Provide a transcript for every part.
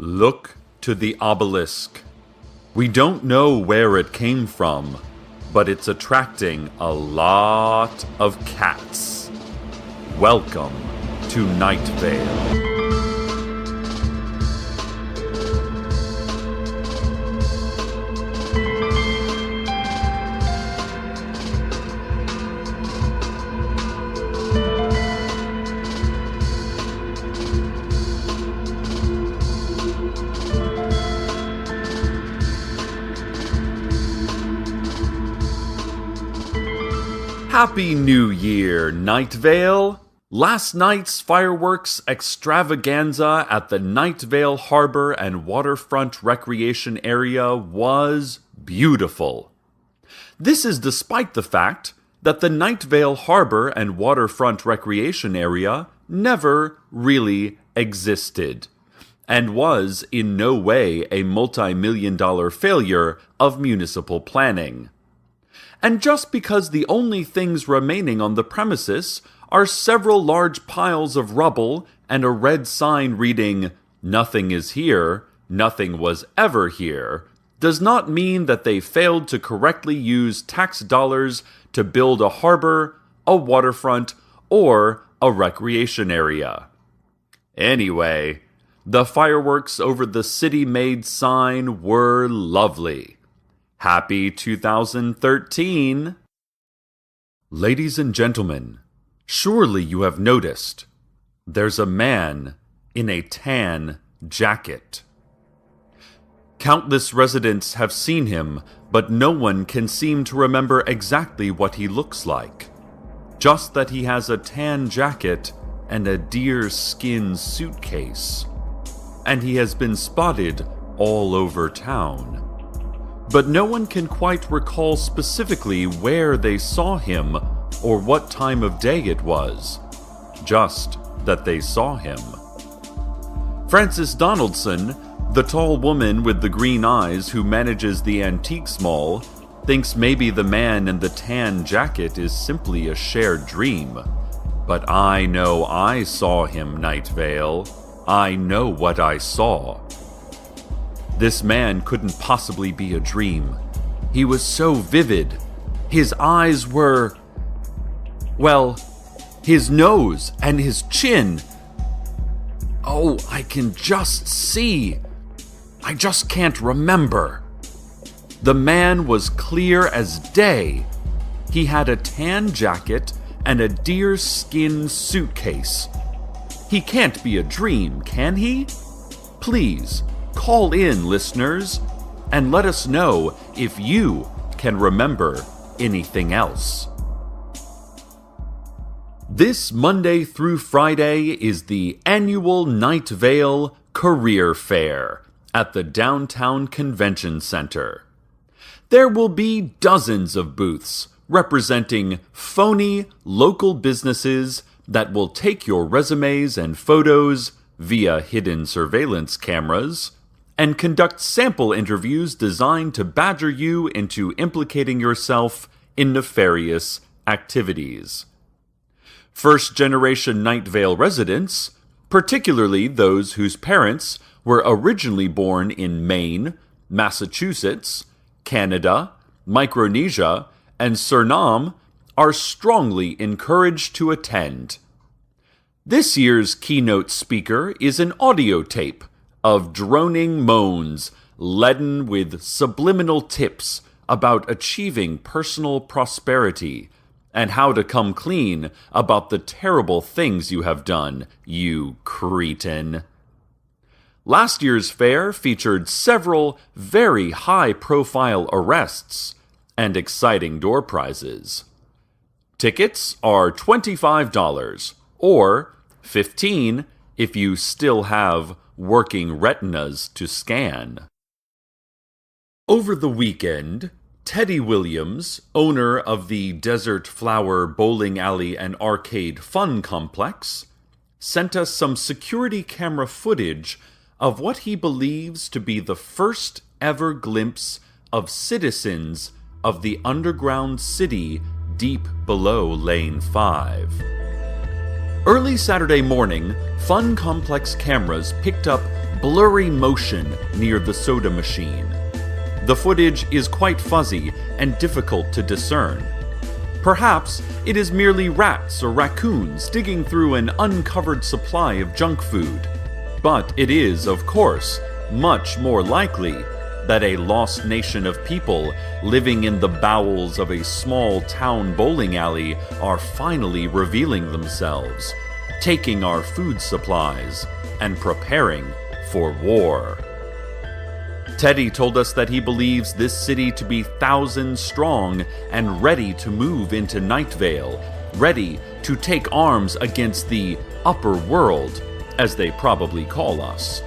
Look to the obelisk. We don't know where it came from, but it's attracting a lot of cats. Welcome to Night Vale. Happy New Year, Night Vale! Last night's fireworks extravaganza at the Night Vale Harbor and Waterfront Recreation Area was beautiful. This is despite the fact that the Night Vale Harbor and Waterfront Recreation Area never really existed, and was in no way a multi-million-dollar failure of municipal planning. And just because the only things remaining on the premises are several large piles of rubble and a red sign reading, "Nothing is here, nothing was ever here," does not mean that they failed to correctly use tax dollars to build a harbor, a waterfront, or a recreation area. Anyway, the fireworks over the city-made sign were lovely. Happy 2013! Ladies and gentlemen, surely you have noticed there's a man in a tan jacket. Countless residents have seen him, but no one can seem to remember exactly what he looks like. Just that he has a tan jacket and a deerskin suitcase. And he has been spotted all over town. But no one can quite recall specifically where they saw him or what time of day it was. Just that they saw him. Frances Donaldson, the tall woman with the green eyes who manages the antiques mall, thinks maybe the man in the tan jacket is simply a shared dream. But I know I saw him, Night Vale. I know what I saw. This man couldn't possibly be a dream. He was so vivid. His eyes were... well, his nose and his chin. Oh, I can just see. I just can't remember. The man was clear as day. He had a tan jacket and a deerskin suitcase. He can't be a dream, can he? Please, call in, listeners, and let us know if you can remember anything else. This Monday through Friday is the annual Night Vale Career Fair at the Downtown Convention Center. There will be dozens of booths representing phony local businesses that will take your resumes and photos via hidden surveillance cameras and conduct sample interviews designed to badger you into implicating yourself in nefarious activities. First-generation Night Vale residents, particularly those whose parents were originally born in Maine, Massachusetts, Canada, Micronesia, and Suriname, are strongly encouraged to attend. This year's keynote speaker is an audio tape of droning moans leaden with subliminal tips about achieving personal prosperity and how to come clean about the terrible things you have done, you cretin. Last year's fair featured several very high-profile arrests and exciting door prizes. Tickets are $25, or $15 if you still have working retinas to scan. Over the weekend, Teddy Williams, owner of the Desert Flower Bowling Alley and Arcade Fun Complex, sent us some security camera footage of what he believes to be the first ever glimpse of citizens of the underground city deep below Lane 5. Early Saturday morning, Fun Complex cameras picked up blurry motion near the soda machine. The footage is quite fuzzy and difficult to discern. Perhaps it is merely rats or raccoons digging through an uncovered supply of junk food. But it is, of course, much more likely that a lost nation of people living in the bowels of a small town bowling alley are finally revealing themselves, taking our food supplies, and preparing for war. Teddy told us that he believes this city to be thousands strong and ready to move into Night Vale, ready to take arms against the upper world, as they probably call us.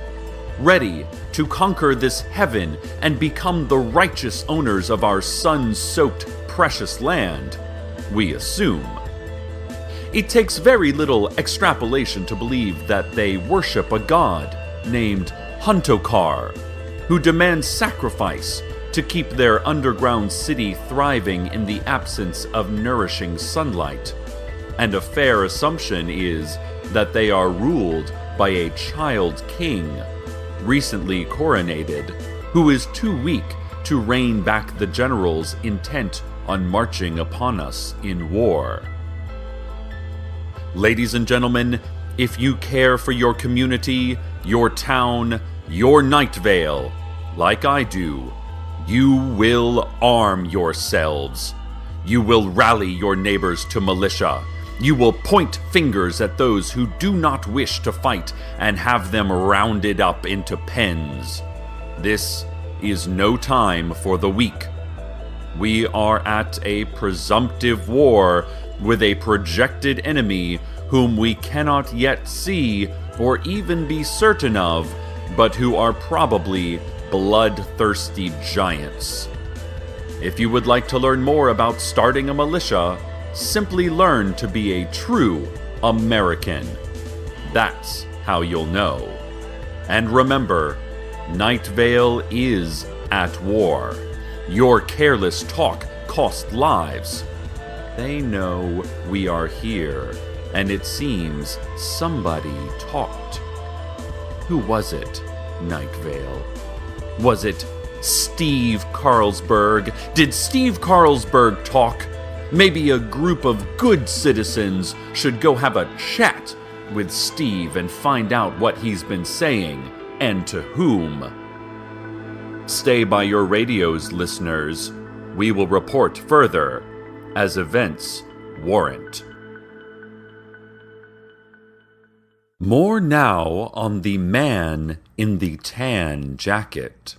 Ready to conquer this heaven and become the righteous owners of our sun-soaked precious land, we assume. It takes very little extrapolation to believe that they worship a god named Huntokar, who demands sacrifice to keep their underground city thriving in the absence of nourishing sunlight. And a fair assumption is that they are ruled by a child king, recently coronated, who is too weak to rein back the generals intent on marching upon us in war. Ladies and gentlemen, if you care for your community, your town, your Night Vale, like I do, you will arm yourselves. You will rally your neighbors to militia. You will point fingers at those who do not wish to fight and have them rounded up into pens. This is no time for the weak. We are at a presumptive war with a projected enemy whom we cannot yet see or even be certain of, but who are probably bloodthirsty giants. If you would like to learn more about starting a militia, simply learn to be a true American. That's how you'll know. And remember, Night Vale is at war. Your careless talk cost lives. They know we are here, and it seems somebody talked. Who was it, Night Vale? Was it Steve Carlsberg? Did Steve Carlsberg talk? Maybe a group of good citizens should go have a chat with Steve and find out what he's been saying and to whom. Stay by your radios, listeners. We will report further as events warrant. More now on the man in the tan jacket.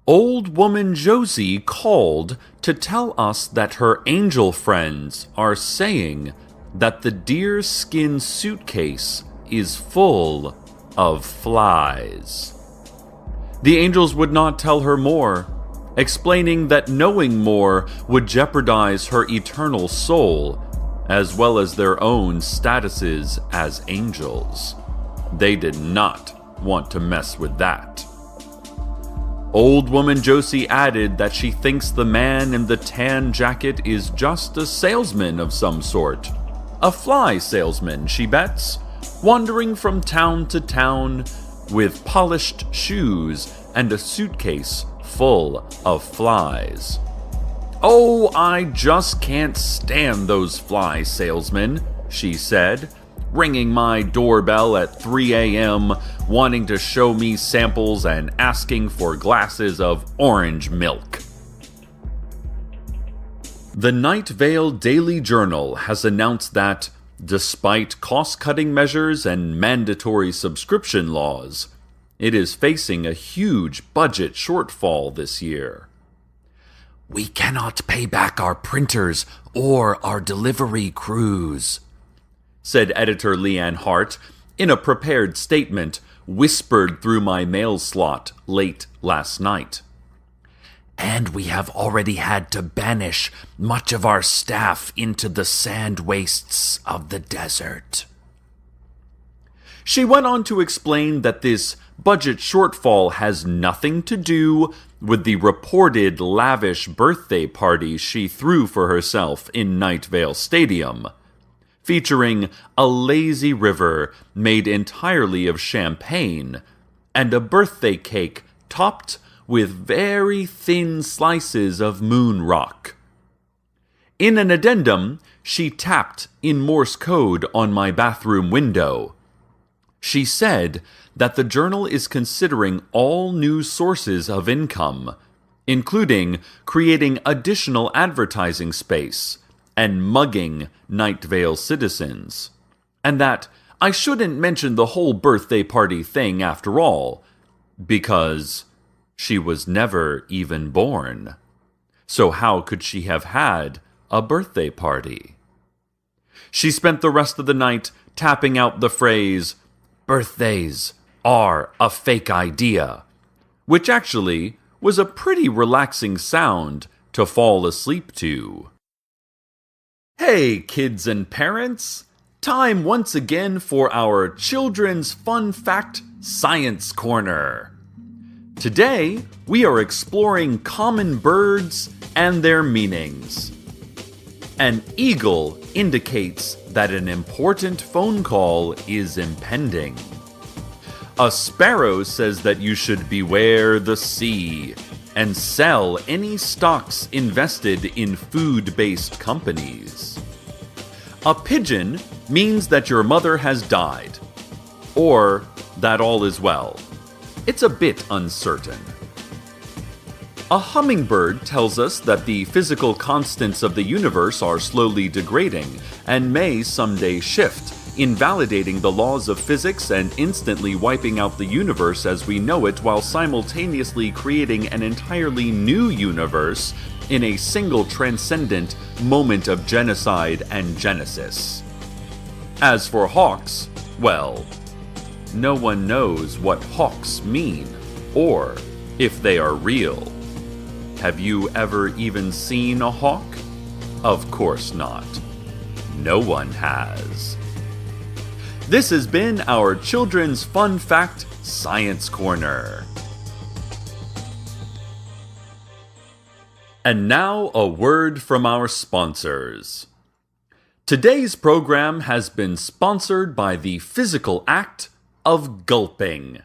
Old woman Josie called to tell us that her angel friends are saying that the deerskin suitcase is full of flies. The angels would not tell her more, explaining that knowing more would jeopardize her eternal soul, as well as their own statuses as angels. They did not want to mess with that. Old woman Josie added that she thinks the man in the tan jacket is just a salesman of some sort. A fly salesman, she bets, wandering from town to town with polished shoes and a suitcase full of flies. "Oh, I just can't stand those fly salesmen," she said, ringing my doorbell at 3 a.m., wanting to show me samples and asking for glasses of orange milk. The Night Vale Daily Journal has announced that, despite cost-cutting measures and mandatory subscription laws, it is facing a huge budget shortfall this year. "We cannot pay back our printers or our delivery crews," said editor Leanne Hart in a prepared statement whispered through my mail slot late last night. "And we have already had to banish much of our staff into the sand wastes of the desert." She went on to explain that this budget shortfall has nothing to do with the reported lavish birthday party she threw for herself in Night Vale Stadium. featuring a lazy river made entirely of champagne and a birthday cake topped with very thin slices of moon rock. In an addendum, she tapped in Morse code on my bathroom window. She said that the journal is considering all new sources of income, including creating additional advertising space and mugging Night Vale citizens, and that I shouldn't mention the whole birthday party thing after all, because she was never even born. So how could she have had a birthday party? She spent the rest of the night tapping out the phrase, "Birthdays are a fake idea," which actually was a pretty relaxing sound to fall asleep to. Hey, kids and parents! Time once again for our Children's Fun Fact Science Corner. Today, we are exploring common birds and their meanings. An eagle indicates that an important phone call is impending. A sparrow says that you should beware the sea and sell any stocks invested in food-based companies. A pigeon means that your mother has died, or that all is well. It's a bit uncertain. A hummingbird tells us that the physical constants of the universe are slowly degrading and may someday shift, invalidating the laws of physics and instantly wiping out the universe as we know it while simultaneously creating an entirely new universe in a single transcendent moment of genocide and genesis. As for hawks, well, no one knows what hawks mean, or if they are real. Have you ever even seen a hawk? Of course not. No one has. This has been our Children's Fun Fact Science Corner. And now a word from our sponsors. Today's program has been sponsored by the physical act of gulping.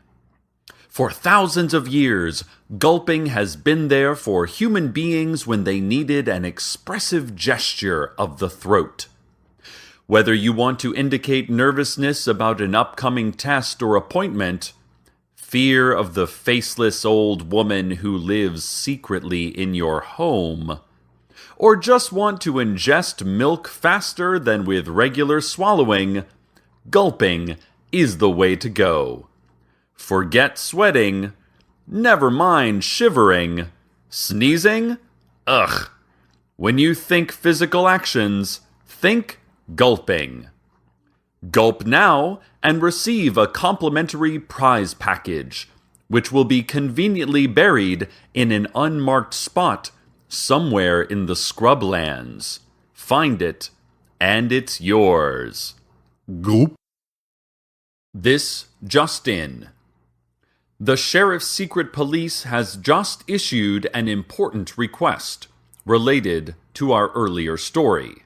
For thousands of years, gulping has been there for human beings when they needed an expressive gesture of the throat. Whether you want to indicate nervousness about an upcoming test or appointment, fear of the faceless old woman who lives secretly in your home, or just want to ingest milk faster than with regular swallowing, gulping is the way to go. Forget sweating, never mind shivering, sneezing, ugh. When you think physical actions, think gulping. Gulp now and receive a complimentary prize package, which will be conveniently buried in an unmarked spot somewhere in the scrublands. Find it, and it's yours. Gulp. This just in. The Sheriff's Secret Police has just issued an important request related to our earlier story.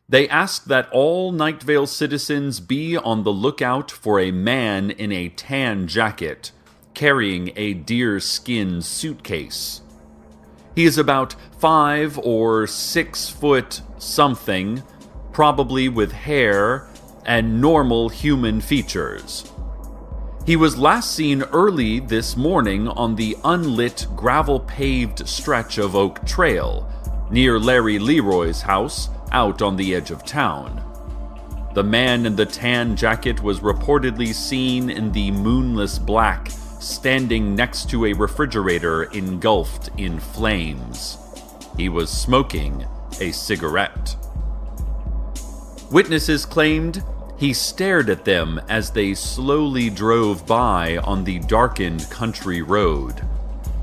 They ask that all Night Vale citizens be on the lookout for a man in a tan jacket, carrying a deerskin suitcase. He is about 5 or 6 foot something, probably with hair and normal human features. He was last seen early this morning on the unlit gravel-paved stretch of Oak Trail, near Larry Leroy's house, out on the edge of town. The man in the tan jacket was reportedly seen in the moonless black, standing next to a refrigerator engulfed in flames. He was smoking a cigarette. Witnesses claimed he stared at them as they slowly drove by on the darkened country road.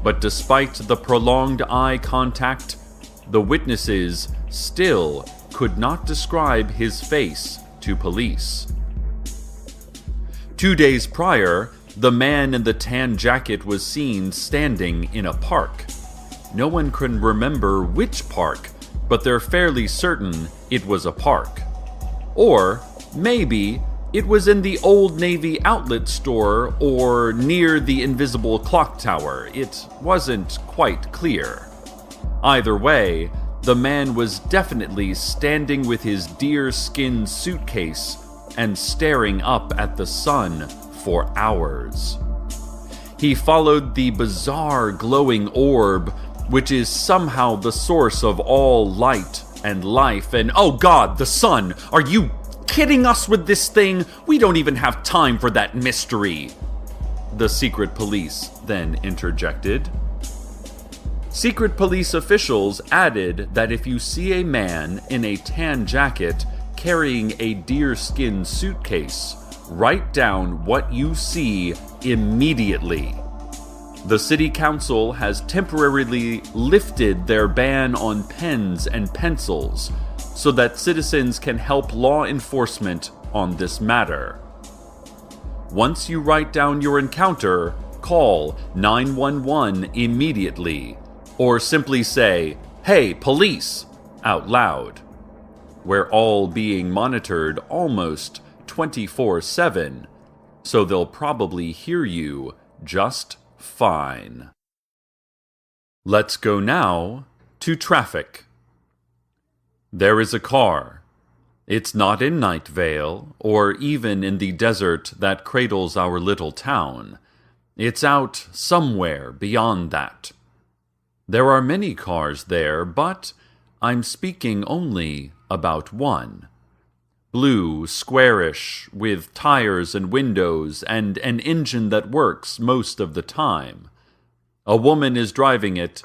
But despite the prolonged eye contact, the witnesses still could not describe his face to police. 2 days prior, the man in the tan jacket was seen standing in a park. No one can remember which park, but they're fairly certain it was a park. Or maybe it was in the Old Navy outlet store or near the invisible clock tower. It wasn't quite clear. Either way, the man was definitely standing with his deerskin suitcase and staring up at the sun for hours. He followed the bizarre glowing orb, which is somehow the source of all light and life, and oh God, the sun! Are you kidding us with this thing? We don't even have time for that mystery! The secret police then interjected. Secret police officials added that if you see a man in a tan jacket carrying a deerskin suitcase, write down what you see immediately. The city council has temporarily lifted their ban on pens and pencils so that citizens can help law enforcement on this matter. Once you write down your encounter, call 911 immediately, or simply say, "Hey, police," out loud. We're all being monitored almost 24/7, so they'll probably hear you just fine. Let's go now to traffic. There is a car. It's not in Night Vale, or even in the desert that cradles our little town. It's out somewhere beyond that. There are many cars there, but I'm speaking only about one. Blue, squarish, with tires and windows and an engine that works most of the time. A woman is driving it,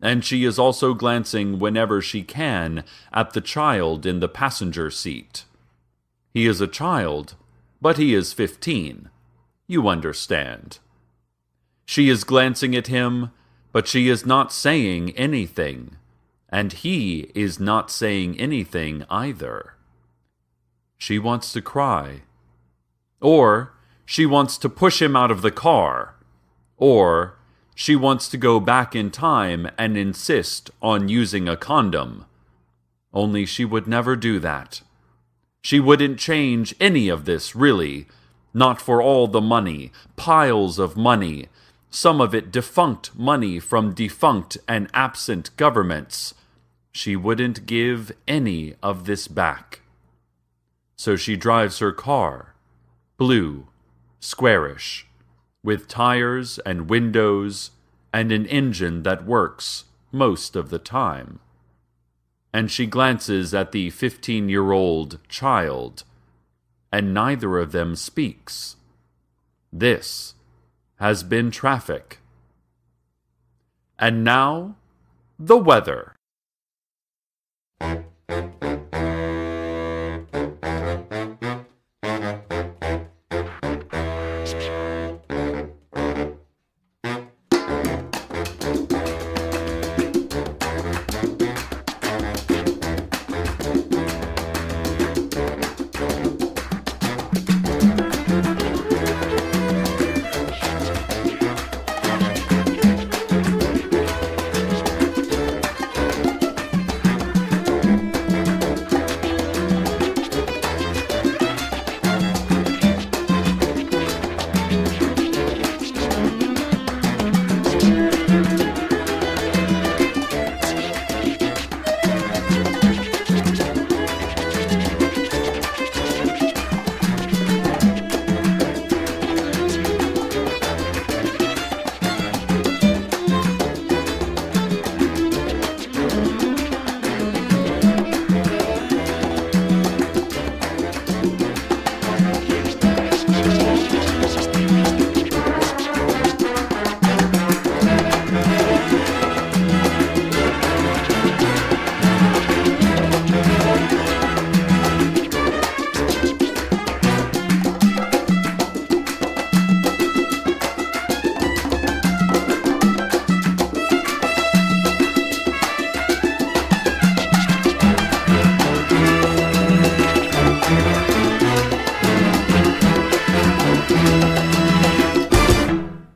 and she is also glancing whenever she can at the child in the passenger seat. He is a child, but he is 15. You understand. She is glancing at him, but she is not saying anything, and he is not saying anything either. She wants to cry. Or she wants to push him out of the car. Or she wants to go back in time and insist on using a condom. Only she would never do that. She wouldn't change any of this, really. Not for all the money, piles of money, some of it defunct money from defunct and absent governments. She wouldn't give any of this back. So she drives her car, blue, squarish, with tires and windows and an engine that works most of the time. And she glances at the 15-year-old child, and neither of them speaks. This has been traffic. And now, the weather.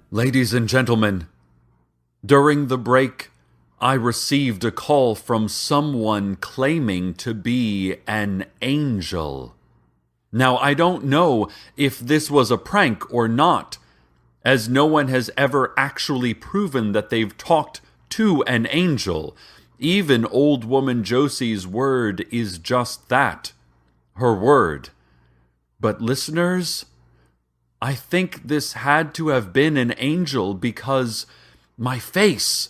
Ladies and gentlemen, during the break, I received a call from someone claiming to be an angel. Now, I don't know if this was a prank or not, as no one has ever actually proven that they've talked to an angel. Even old woman Josie's word is just that, her word. But listeners, I think this had to have been an angel because my face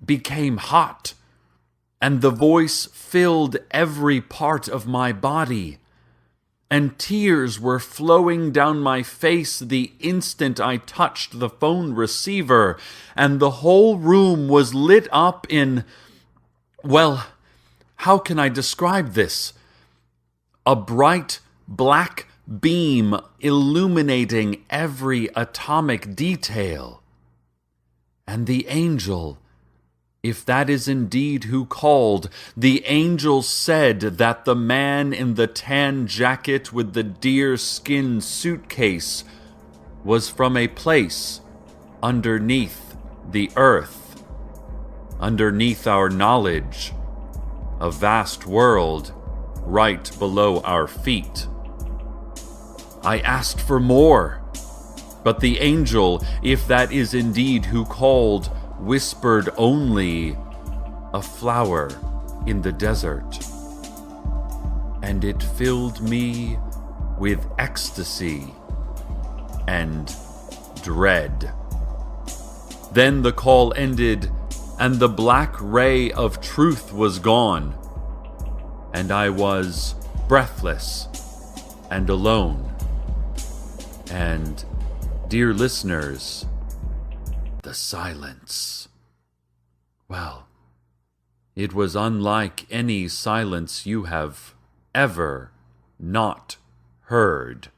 became hot, and the voice filled every part of my body, and tears were flowing down my face the instant I touched the phone receiver, and the whole room was lit up in, well, how can I describe this? A bright black beam illuminating every atomic detail. And the angel, if that is indeed who called, the angel said that the man in the tan jacket with the deer-skin suitcase was from a place underneath the earth, underneath our knowledge, a vast world right below our feet. I asked for more, but the angel, if that is indeed who called, whispered only, "A flower in the desert." And it filled me with ecstasy and dread. Then the call ended, and the black ray of truth was gone, and I was breathless and alone. And, dear listeners, the silence. Well, it was unlike any silence you have ever not heard.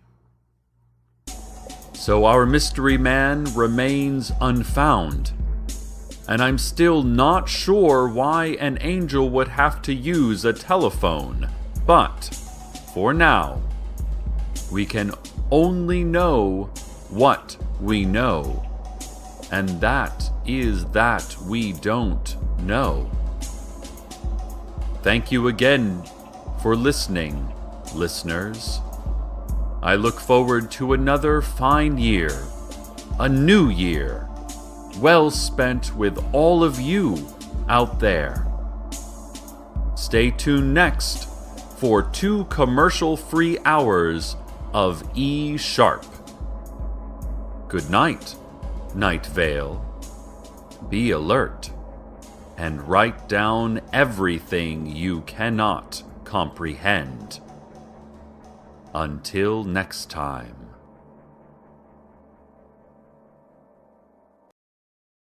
So our mystery man remains unfound, and I'm still not sure why an angel would have to use a telephone. But, for now, we can only know what we know. And that is that we don't know. Thank you again for listening, listeners. I look forward to another fine year, a new year, well spent with all of you out there. Stay tuned next for 2 commercial-free hours of E Sharp. Good night, Night Vale. Be alert and write down everything you cannot comprehend. Until next time.